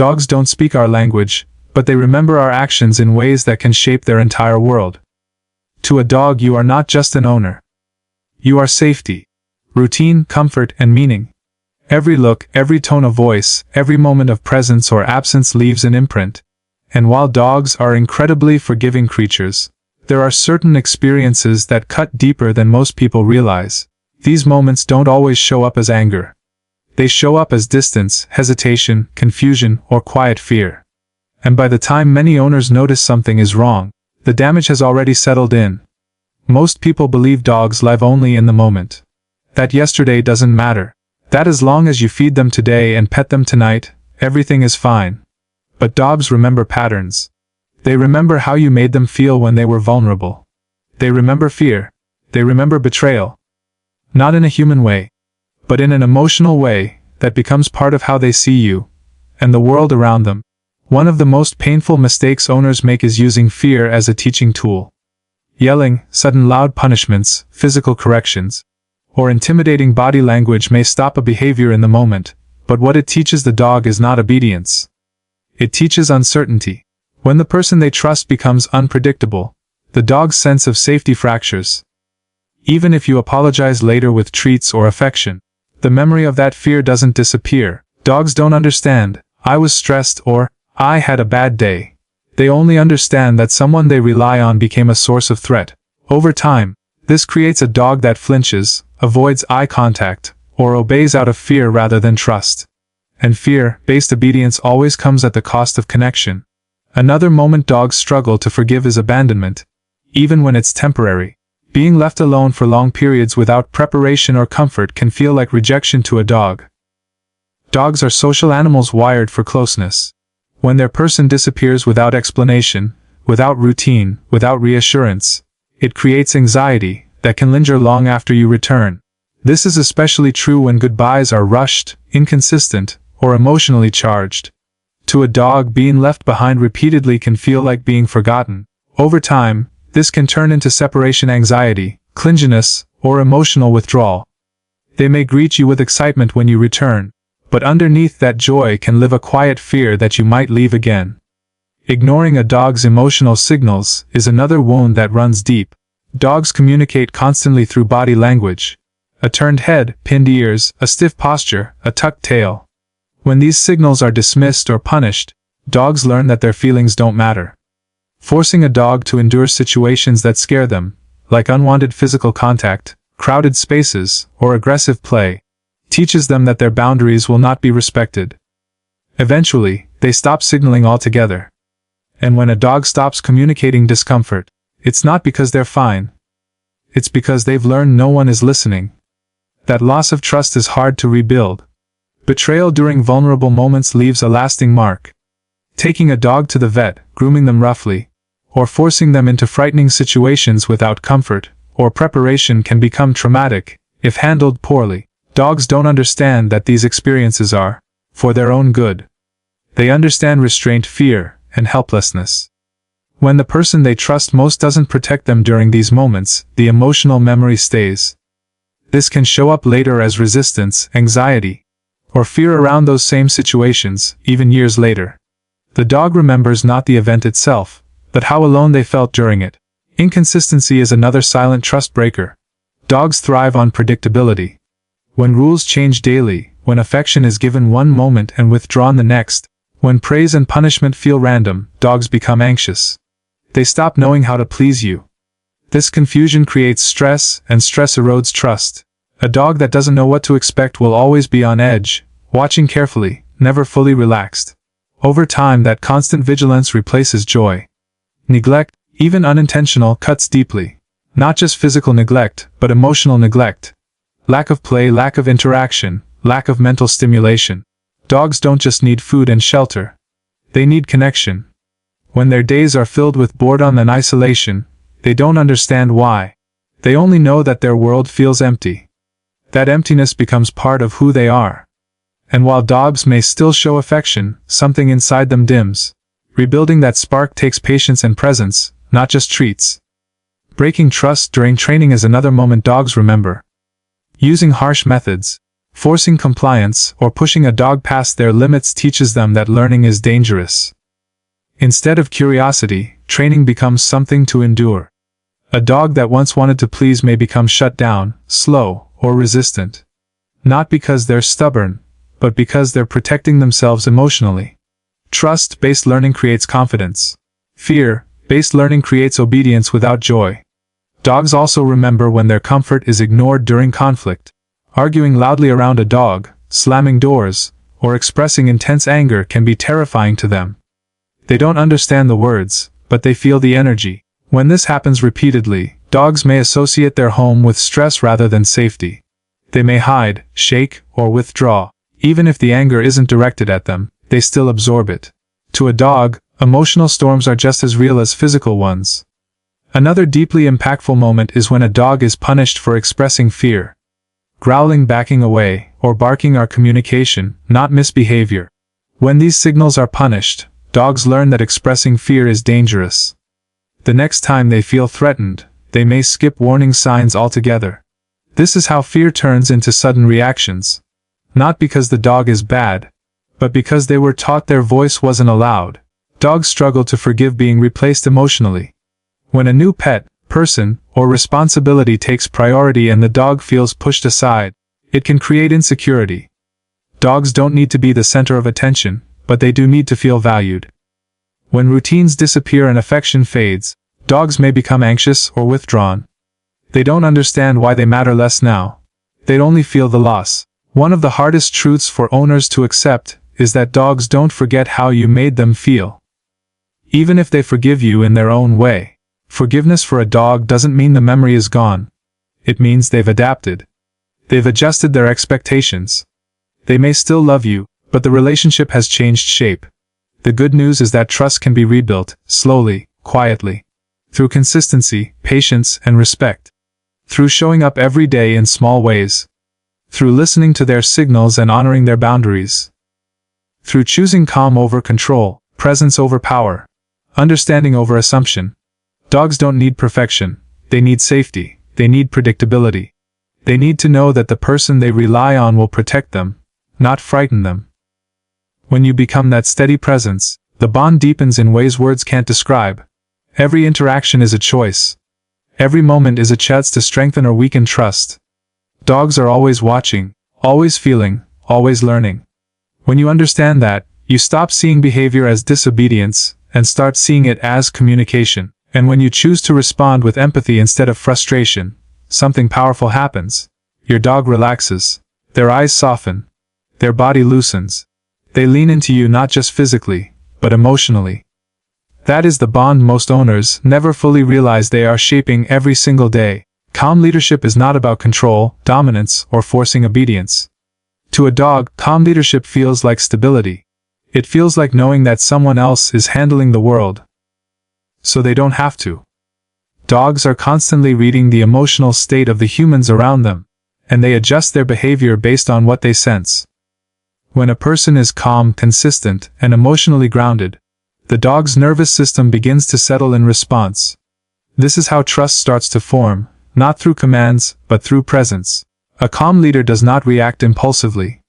Dogs don't speak our language, but they remember our actions in ways that can shape their entire world. To a dog, you are not just an owner. You are safety, routine, comfort, and meaning. Every look, every tone of voice, every moment of presence or absence leaves an imprint. And while dogs are incredibly forgiving creatures, there are certain experiences that cut deeper than most people realize. These moments don't always show up as anger. They show up as distance, hesitation, confusion, or quiet fear. And by the time many owners notice something is wrong, the damage has already settled in. Most people believe dogs live only in the moment. That yesterday doesn't matter. That as long as you feed them today and pet them tonight, everything is fine. But dogs remember patterns. They remember how you made them feel when they were vulnerable. They remember fear. They remember betrayal. Not in a human way, but in an emotional way that becomes part of how they see you and the world around them. One of the most painful mistakes owners make is using fear as a teaching tool. Yelling, sudden loud punishments, physical corrections, or intimidating body language may stop a behavior in the moment, but what it teaches the dog is not obedience. It teaches uncertainty. When the person they trust becomes unpredictable, the dog's sense of safety fractures. Even if you apologize later with treats or affection, the memory of that fear doesn't disappear. Dogs don't understand, "I was stressed" or "I had a bad day." They only understand that someone they rely on became a source of threat. Over time, this creates a dog that flinches, avoids eye contact, or obeys out of fear rather than trust. And fear-based obedience always comes at the cost of connection. Another moment dogs struggle to forgive is abandonment. Even when it's temporary, being left alone for long periods without preparation or comfort can feel like rejection to a dog. Dogs are social animals wired for closeness. When their person disappears without explanation, without routine, without reassurance, it creates anxiety that can linger long after you return. This is especially true when goodbyes are rushed, inconsistent, or emotionally charged. To a dog, being left behind repeatedly can feel like being forgotten. Over time, this can turn into separation anxiety, clinginess, or emotional withdrawal. They may greet you with excitement when you return, but underneath that joy can live a quiet fear that you might leave again. Ignoring a dog's emotional signals is another wound that runs deep. Dogs communicate constantly through body language. A turned head, pinned ears, a stiff posture, a tucked tail. When these signals are dismissed or punished, dogs learn that their feelings don't matter. Forcing a dog to endure situations that scare them, like unwanted physical contact, crowded spaces, or aggressive play, teaches them that their boundaries will not be respected. Eventually, they stop signaling altogether. And when a dog stops communicating discomfort, it's not because they're fine. It's because they've learned no one is listening. That loss of trust is hard to rebuild. Betrayal during vulnerable moments leaves a lasting mark. Taking a dog to the vet, grooming them roughly, or forcing them into frightening situations without comfort or preparation can become traumatic if handled poorly. Dogs don't understand that these experiences are for their own good. They understand restraint, fear, and helplessness. When the person they trust most doesn't protect them during these moments, the emotional memory stays. This can show up later as resistance, anxiety, or fear around those same situations, even years later. The dog remembers not the event itself, but how alone they felt during it. Inconsistency is another silent trust breaker. Dogs thrive on predictability. When rules change daily, when affection is given one moment and withdrawn the next, when praise and punishment feel random, dogs become anxious. They stop knowing how to please you. This confusion creates stress, and stress erodes trust. A dog that doesn't know what to expect will always be on edge, watching carefully, never fully relaxed. Over time, that constant vigilance replaces joy. Neglect, even unintentional, cuts deeply. Not just physical neglect, but emotional neglect. Lack of play, lack of interaction, lack of mental stimulation. Dogs don't just need food and shelter. They need connection. When their days are filled with boredom and isolation, they don't understand why. They only know that their world feels empty. That emptiness becomes part of who they are. And while dogs may still show affection, something inside them dims. Rebuilding that spark takes patience and presence, not just treats. Breaking trust during training is another moment dogs remember. Using harsh methods, Forcing compliance or pushing a dog past their limits teaches them that learning is dangerous. Instead of curiosity, training becomes something to endure. A dog that once wanted to please may become shut down, slow, or resistant. Not because they're stubborn, but because they're protecting themselves emotionally. Trust-based learning creates confidence. Fear-based learning creates obedience without joy. Dogs also remember when their comfort is ignored during conflict. Arguing loudly around a dog, slamming doors, or expressing intense anger can be terrifying to them. They don't understand the words, but they feel the energy. When this happens repeatedly, dogs may associate their home with stress rather than safety. They may hide, shake, or withdraw. Even if the anger isn't directed at them, they still absorb it. To a dog, emotional storms are just as real as physical ones. Another deeply impactful moment is when a dog is punished for expressing fear. Growling, backing away, or barking are communication, not misbehavior. When these signals are punished, dogs learn that expressing fear is dangerous. The next time they feel threatened, they may skip warning signs altogether. This is how fear turns into sudden reactions. Not because the dog is bad, but because they were taught their voice wasn't allowed. Dogs struggle to forgive being replaced emotionally. When a new pet, person, or responsibility takes priority and the dog feels pushed aside, it can create insecurity. Dogs don't need to be the center of attention, but they do need to feel valued. When routines disappear and affection fades, dogs may become anxious or withdrawn. They don't understand why they matter less now. They'd only feel the loss. One of the hardest truths for owners to accept is that dogs don't forget how you made them feel. Even if they forgive you in their own way, forgiveness for a dog doesn't mean the memory is gone. It means they've adapted. They've adjusted their expectations. They may still love you, but the relationship has changed shape. The good news is that trust can be rebuilt, slowly, quietly. Through consistency, patience, and respect. Through showing up every day in small ways. Through listening to their signals and honoring their boundaries. Through choosing calm over control, presence over power, understanding over assumption. Dogs don't need perfection, they need safety, they need predictability. They need to know that the person they rely on will protect them, not frighten them. When you become that steady presence, the bond deepens in ways words can't describe. Every interaction is a choice. Every moment is a chance to strengthen or weaken trust. Dogs are always watching, always feeling, always learning. When you understand that, you stop seeing behavior as disobedience and start seeing it as communication. And when you choose to respond with empathy instead of frustration, something powerful happens. Your dog relaxes. Their eyes soften. Their body loosens. They lean into you not just physically, but emotionally. That is the bond most owners never fully realize they are shaping every single day. Calm leadership is not about control, dominance, or forcing obedience. To a dog, calm leadership feels like stability. It feels like knowing that someone else is handling the world, so they don't have to. Dogs are constantly reading the emotional state of the humans around them, and they adjust their behavior based on what they sense. When a person is calm, consistent, and emotionally grounded, the dog's nervous system begins to settle in response. This is how trust starts to form, not through commands, but through presence. A calm leader does not react impulsively.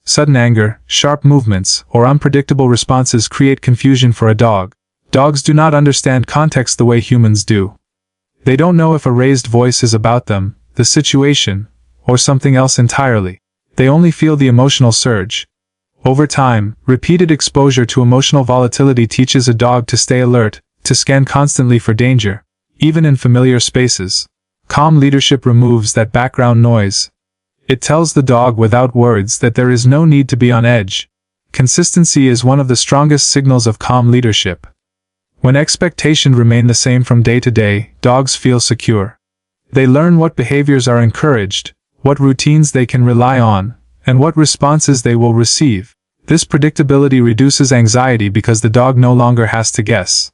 Sudden anger, sharp movements, or unpredictable responses create confusion for a dog. Dogs do not understand context the way humans do. They don't know if a raised voice is about them, the situation, or something else entirely. They only feel the emotional surge. Over time, repeated exposure to emotional volatility teaches a dog to stay alert, to scan constantly for danger, even in familiar spaces. Calm leadership removes that background noise. It tells the dog without words that there is no need to be on edge. Consistency is one of the strongest signals of calm leadership. When expectations remain the same from day to day, dogs feel secure. They learn what behaviors are encouraged, what routines they can rely on, and what responses they will receive. This predictability reduces anxiety because the dog no longer has to guess.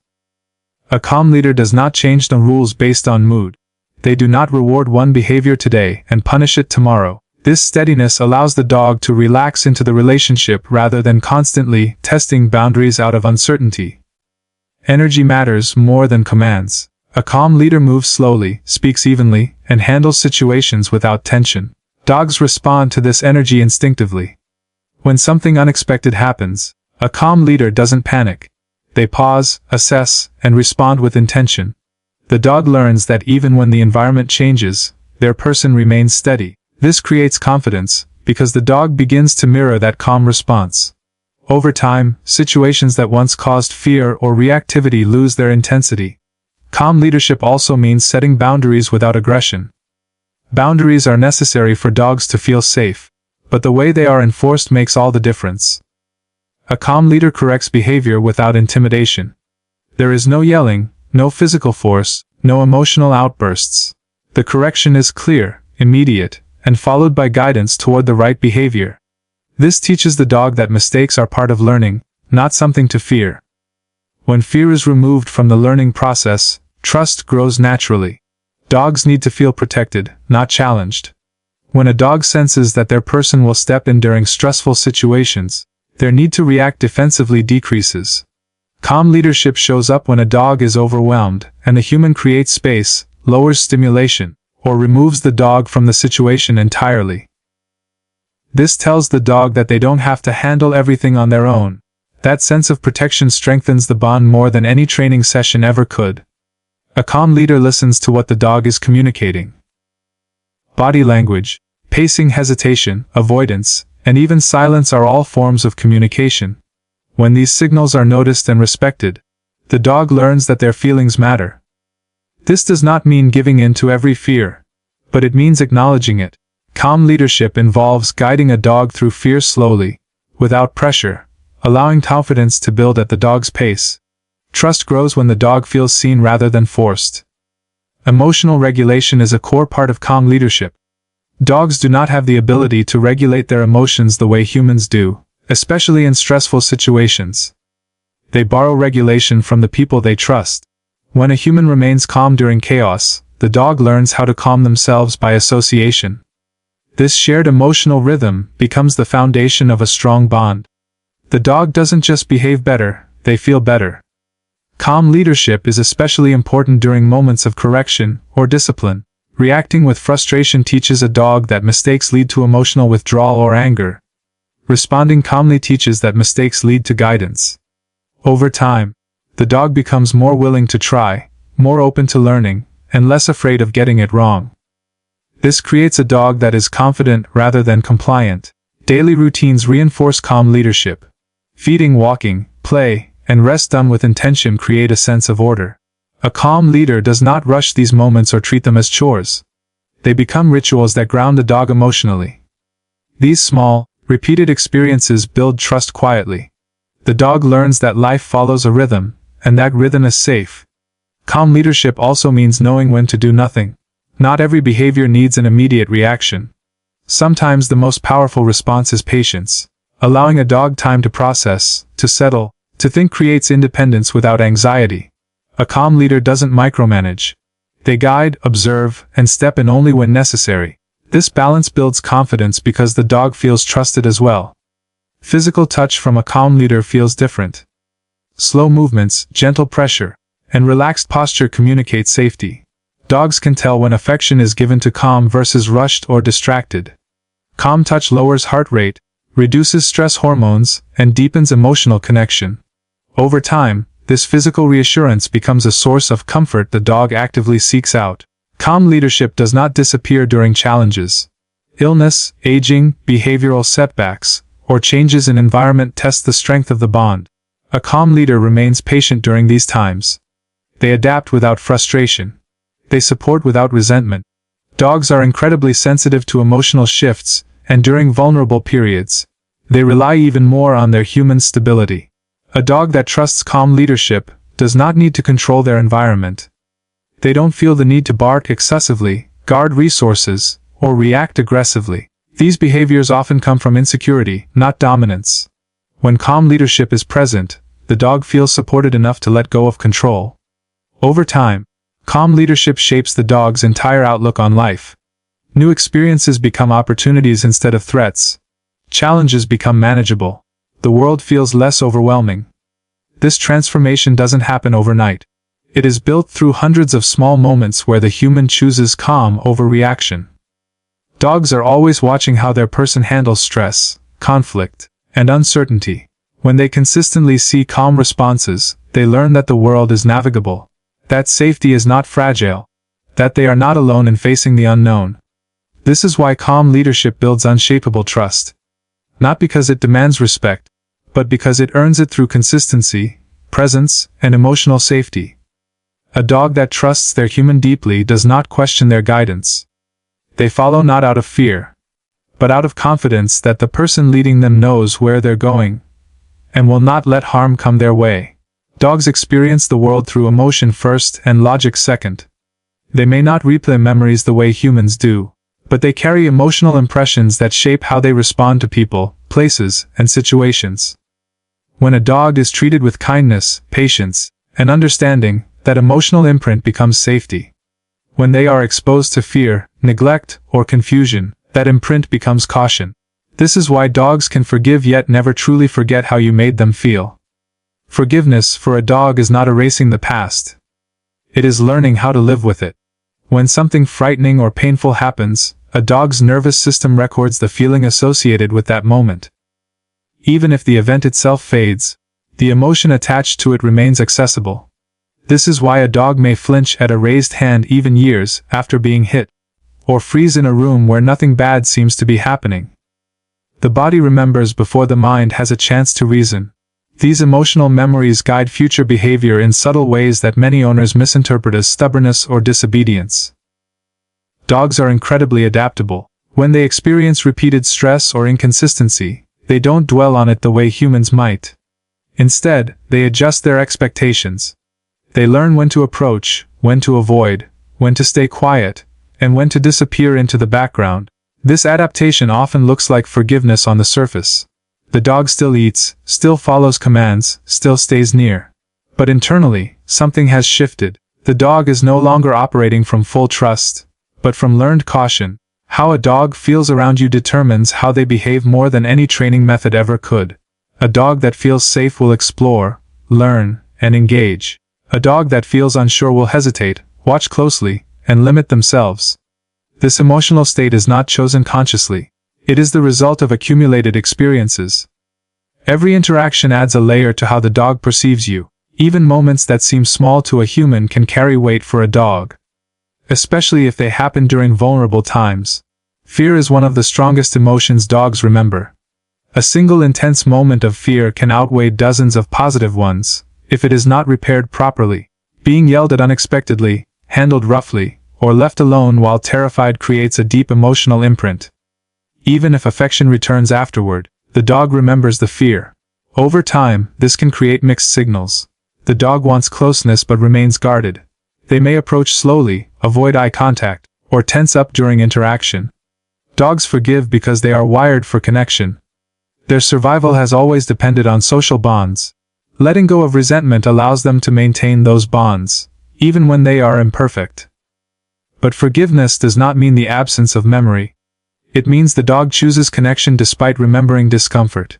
A calm leader does not change the rules based on mood. They do not reward one behavior today and punish it tomorrow. This steadiness allows the dog to relax into the relationship rather than constantly testing boundaries out of uncertainty. Energy matters more than commands. A calm leader moves slowly, speaks evenly, and handles situations without tension. Dogs respond to this energy instinctively. When something unexpected happens, a calm leader doesn't panic. They pause, assess, and respond with intention. The dog learns that even when the environment changes, their person remains steady. This creates confidence, because the dog begins to mirror that calm response. Over time, situations that once caused fear or reactivity lose their intensity. Calm leadership also means setting boundaries without aggression. Boundaries are necessary for dogs to feel safe, but the way they are enforced makes all the difference. A calm leader corrects behavior without intimidation. There is no yelling, no physical force, no emotional outbursts. The correction is clear, immediate, and followed by guidance toward the right behavior. This teaches the dog that mistakes are part of learning, not something to fear. When fear is removed from the learning process, trust grows naturally. Dogs need to feel protected, not challenged. When a dog senses that their person will step in during stressful situations, their need to react defensively decreases. Calm leadership shows up when a dog is overwhelmed, and a human creates space, lowers stimulation, or removes the dog from the situation entirely. This tells the dog that they don't have to handle everything on their own. That sense of protection strengthens the bond more than any training session ever could. A calm leader listens to what the dog is communicating. Body language, pacing, hesitation, avoidance, and even silence are all forms of communication. When these signals are noticed and respected, the dog learns that their feelings matter. This does not mean giving in to every fear, but it means acknowledging it. Calm leadership involves guiding a dog through fear slowly, without pressure, allowing confidence to build at the dog's pace. Trust grows when the dog feels seen rather than forced. Emotional regulation is a core part of calm leadership. Dogs do not have the ability to regulate their emotions the way humans do, especially in stressful situations. They borrow regulation from the people they trust. When a human remains calm during chaos, the dog learns how to calm themselves by association. This shared emotional rhythm becomes the foundation of a strong bond. The dog doesn't just behave better, they feel better. Calm leadership is especially important during moments of correction or discipline. Reacting with frustration teaches a dog that mistakes lead to emotional withdrawal or anger. Responding calmly teaches that mistakes lead to guidance. Over time, the dog becomes more willing to try, more open to learning, and less afraid of getting it wrong. This creates a dog that is confident rather than compliant. Daily routines reinforce calm leadership. Feeding, walking, play, and rest done with intention create a sense of order. A calm leader does not rush these moments or treat them as chores. They become rituals that ground the dog emotionally. These small, repeated experiences build trust quietly. The dog learns that life follows a rhythm, and that rhythm is safe. Calm leadership also means knowing when to do nothing. Not every behavior needs an immediate reaction. Sometimes the most powerful response is patience. Allowing a dog time to process, to settle, to think creates independence without anxiety. A calm leader doesn't micromanage. They guide, observe, and step in only when necessary. This balance builds confidence because the dog feels trusted as well. Physical touch from a calm leader feels different. Slow movements, gentle pressure, and relaxed posture communicate safety. Dogs can tell when affection is given to calm versus rushed or distracted. Calm touch lowers heart rate, reduces stress hormones, and deepens emotional connection. Over time, this physical reassurance becomes a source of comfort the dog actively seeks out. Calm leadership does not disappear during challenges. Illness, aging, behavioral setbacks, or changes in environment test the strength of the bond. A calm leader remains patient during these times. They adapt without frustration. They support without resentment. Dogs are incredibly sensitive to emotional shifts, and during vulnerable periods, they rely even more on their human stability. A dog that trusts calm leadership does not need to control their environment. They don't feel the need to bark excessively, guard resources, or react aggressively. These behaviors often come from insecurity, not dominance. When calm leadership is present, the dog feels supported enough to let go of control. Over time, calm leadership shapes the dog's entire outlook on life. New experiences become opportunities instead of threats. Challenges become manageable. The world feels less overwhelming. This transformation doesn't happen overnight. It is built through hundreds of small moments where the human chooses calm over reaction. Dogs are always watching how their person handles stress, conflict, and uncertainty. When they consistently see calm responses, they learn that the world is navigable, that safety is not fragile, that they are not alone in facing the unknown. This is why calm leadership builds unshakable trust. Not because it demands respect, but because it earns it through consistency, presence, and emotional safety. A dog that trusts their human deeply does not question their guidance. They follow not out of fear, but out of confidence that the person leading them knows where they're going, and will not let harm come their way. Dogs experience the world through emotion first and logic second. They may not replay memories the way humans do, but they carry emotional impressions that shape how they respond to people, places, and situations. When a dog is treated with kindness, patience, and understanding, that emotional imprint becomes safety. When they are exposed to fear, neglect, or confusion, that imprint becomes caution. This is why dogs can forgive yet never truly forget how you made them feel. Forgiveness for a dog is not erasing the past. It is learning how to live with it. When something frightening or painful happens, a dog's nervous system records the feeling associated with that moment. Even if the event itself fades, the emotion attached to it remains accessible. This is why a dog may flinch at a raised hand even years after being hit, or freeze in a room where nothing bad seems to be happening. The body remembers before the mind has a chance to reason. These emotional memories guide future behavior in subtle ways that many owners misinterpret as stubbornness or disobedience. Dogs are incredibly adaptable. When they experience repeated stress or inconsistency, they don't dwell on it the way humans might. Instead, they adjust their expectations. They learn when to approach, when to avoid, when to stay quiet, and when to disappear into the background. This adaptation often looks like forgiveness on the surface. The dog still eats, still follows commands, still stays near. But internally, something has shifted. The dog is no longer operating from full trust, but from learned caution. How a dog feels around you determines how they behave more than any training method ever could. A dog that feels safe will explore, learn, and engage. A dog that feels unsure will hesitate, watch closely, and limit themselves. This emotional state is not chosen consciously. It is the result of accumulated experiences. Every interaction adds a layer to how the dog perceives you. Even moments that seem small to a human can carry weight for a dog, especially if they happen during vulnerable times. Fear is one of the strongest emotions dogs remember. A single intense moment of fear can outweigh dozens of positive ones, if it is not repaired properly. Being yelled at unexpectedly, handled roughly, or left alone while terrified creates a deep emotional imprint. Even if affection returns afterward, the dog remembers the fear. Over time, this can create mixed signals. The dog wants closeness but remains guarded. They may approach slowly, avoid eye contact, or tense up during interaction. Dogs forgive because they are wired for connection. Their survival has always depended on social bonds. Letting go of resentment allows them to maintain those bonds, even when they are imperfect. But forgiveness does not mean the absence of memory. It means the dog chooses connection despite remembering discomfort.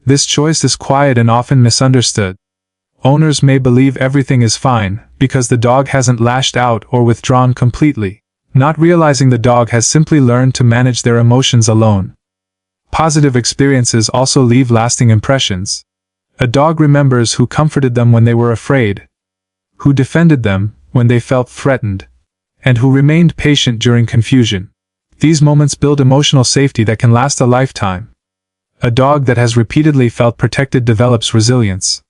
This choice is quiet and often misunderstood. Owners may believe everything is fine because the dog hasn't lashed out or withdrawn completely, not realizing the dog has simply learned to manage their emotions alone. Positive experiences also leave lasting impressions. A dog remembers who comforted them when they were afraid, who defended them when they felt threatened, and who remained patient during confusion. These moments build emotional safety that can last a lifetime. A dog that has repeatedly felt protected develops resilience.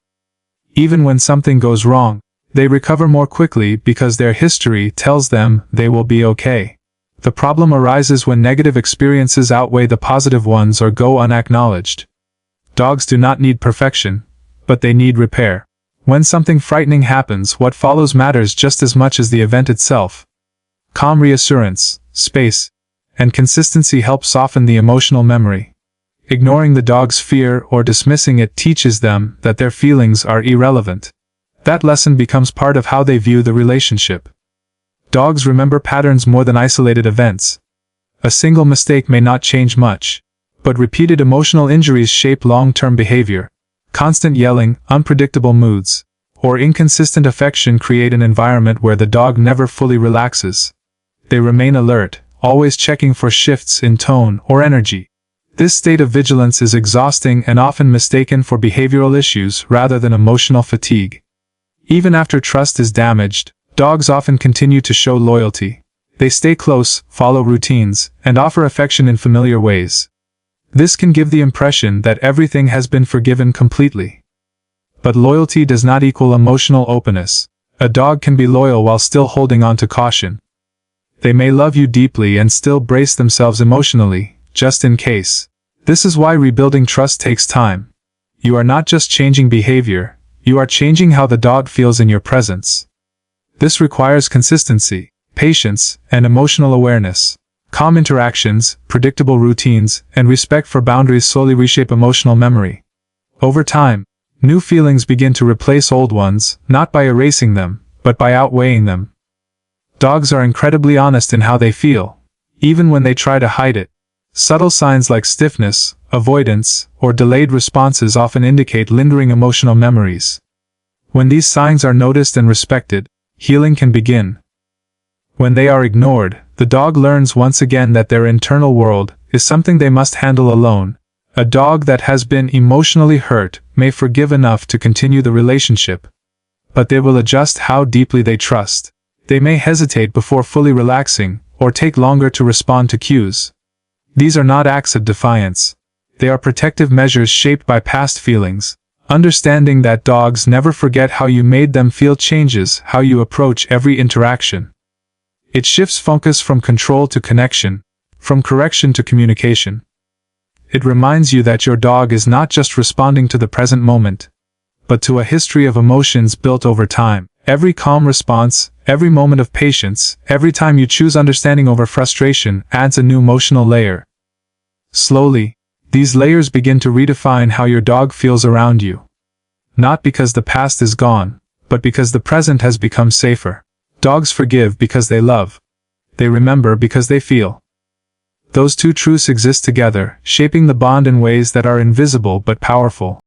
Even when something goes wrong, they recover more quickly because their history tells them they will be okay. The problem arises when negative experiences outweigh the positive ones or go unacknowledged. Dogs do not need perfection, but they need repair. When something frightening happens, what follows matters just as much as the event itself. Calm reassurance, space, and consistency help soften the emotional memory. Ignoring the dog's fear or dismissing it teaches them that their feelings are irrelevant. That lesson becomes part of how they view the relationship. Dogs remember patterns more than isolated events. A single mistake may not change much, but repeated emotional injuries shape long-term behavior. Constant yelling, unpredictable moods, or inconsistent affection create an environment where the dog never fully relaxes. They remain alert, always checking for shifts in tone or energy. This state of vigilance is exhausting and often mistaken for behavioral issues rather than emotional fatigue. Even after trust is damaged, dogs often continue to show loyalty. They stay close, follow routines, and offer affection in familiar ways. This can give the impression that everything has been forgiven completely. But loyalty does not equal emotional openness. A dog can be loyal while still holding on to caution. They may love you deeply and still brace themselves emotionally, just in case. This is why rebuilding trust takes time. You are not just changing behavior, you are changing how the dog feels in your presence. This requires consistency, patience, and emotional awareness. Calm interactions, predictable routines, and respect for boundaries slowly reshape emotional memory. Over time, new feelings begin to replace old ones, not by erasing them, but by outweighing them. Dogs are incredibly honest in how they feel, even when they try to hide it. Subtle signs like stiffness, avoidance, or delayed responses often indicate lingering emotional memories. When these signs are noticed and respected, healing can begin. When they are ignored, the dog learns once again that their internal world is something they must handle alone. A dog that has been emotionally hurt may forgive enough to continue the relationship, but they will adjust how deeply they trust. They may hesitate before fully relaxing, or take longer to respond to cues. These are not acts of defiance. They are protective measures shaped by past feelings. Understanding that dogs never forget how you made them feel changes how you approach every interaction. It shifts focus from control to connection, from correction to communication. It reminds you that your dog is not just responding to the present moment, but to a history of emotions built over time. Every calm response, every moment of patience, every time you choose understanding over frustration adds a new emotional layer. Slowly, these layers begin to redefine how your dog feels around you. Not because the past is gone, but because the present has become safer. Dogs forgive because they love. They remember because they feel. Those two truths exist together, shaping the bond in ways that are invisible but powerful.